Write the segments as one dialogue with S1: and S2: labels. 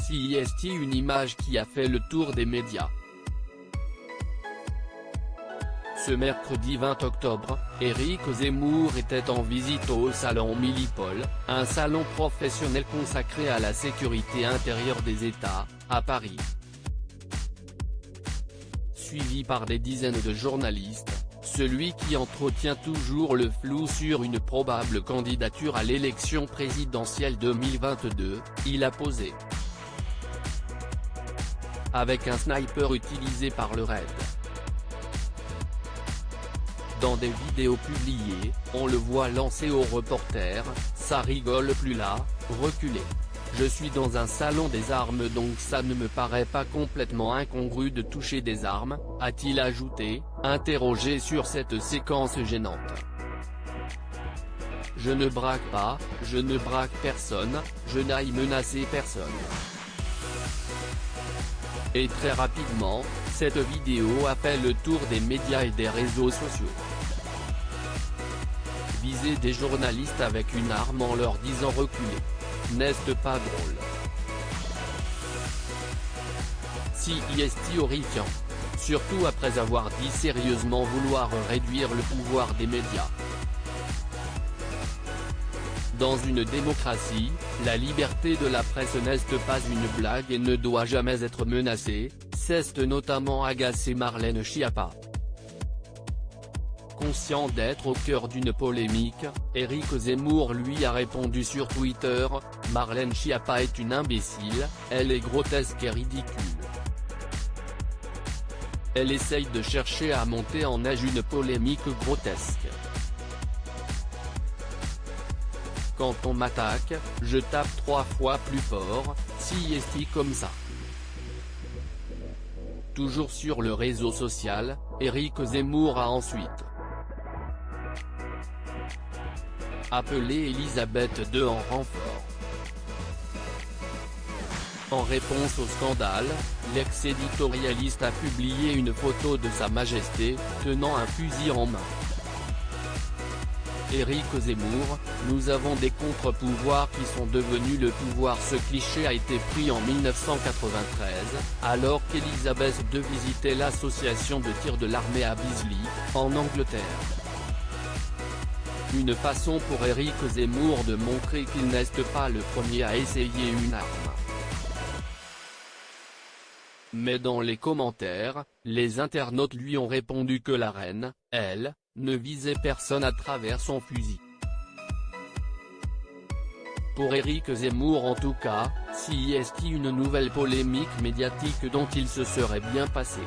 S1: CIST, une image qui a fait le tour des médias. Ce mercredi 20 octobre, Éric Zemmour était en visite au salon Milipol, un salon professionnel consacré à la sécurité intérieure des États, à Paris. Suivi par des dizaines de journalistes, celui qui entretient toujours le flou sur une probable candidature à l'élection présidentielle 2022, il a posé avec un sniper utilisé par le RAID. Dans des vidéos publiées, on le voit lancer au reporter « Ça rigole plus là, reculez. Je suis dans un salon des armes donc ça ne me paraît pas complètement incongru de toucher des armes », a-t-il ajouté, interrogé sur cette séquence gênante. « Je ne braque pas, je ne braque personne, je n'aille menacer personne. » Et très rapidement, cette vidéo a fait le tour des médias et des réseaux sociaux. Viser des journalistes avec une arme en leur disant reculer. N'est-ce pas drôle? CIST horrifiant. Surtout après avoir dit sérieusement vouloir réduire le pouvoir des médias. Dans une démocratie, la liberté de la presse n'est pas une blague et ne doit jamais être menacée, s'est notamment agacé Marlène Schiappa. Conscient d'être au cœur d'une polémique, Éric Zemmour lui a répondu sur Twitter « Marlène Schiappa est une imbécile, elle est grotesque et ridicule. Elle essaye de chercher à monter en âge une polémique grotesque. Quand on m'attaque, je tape 3 fois plus fort, CIST comme ça. » Toujours sur le réseau social, Éric Zemmour a ensuite appelé Elisabeth II en renfort. En réponse au scandale, l'ex-éditorialiste a publié une photo de Sa Majesté, tenant un fusil en main. Éric Zemmour, nous avons des contre-pouvoirs qui sont devenus le pouvoir. Ce cliché a été pris en 1993, alors qu'Elisabeth II visitait l'association de tir de l'armée à Bisley, en Angleterre. Une façon pour Éric Zemmour de montrer qu'il n'est pas le premier à essayer une arme. Mais dans les commentaires, les internautes lui ont répondu que la reine, elle, ne visait personne à travers son fusil. Pour Éric Zemmour en tout cas, CIST une nouvelle polémique médiatique dont il se serait bien passé.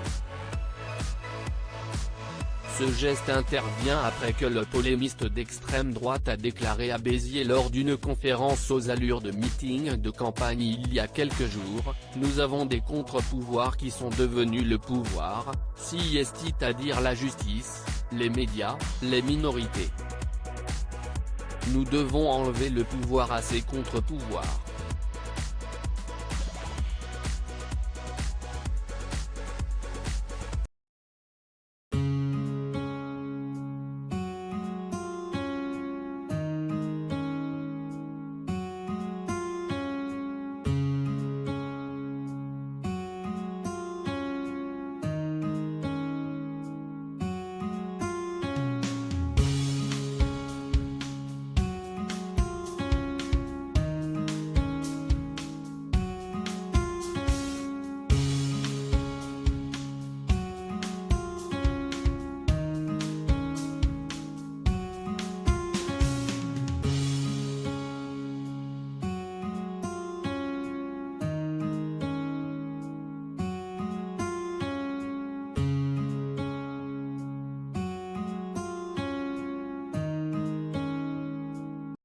S1: Ce geste intervient après que le polémiste d'extrême droite a déclaré à Béziers lors d'une conférence aux allures de meeting de campagne il y a quelques jours « Nous avons des contre-pouvoirs qui sont devenus le pouvoir, CIST à dire la justice, les médias, les minorités. Nous devons enlever le pouvoir à ces contre-pouvoirs. »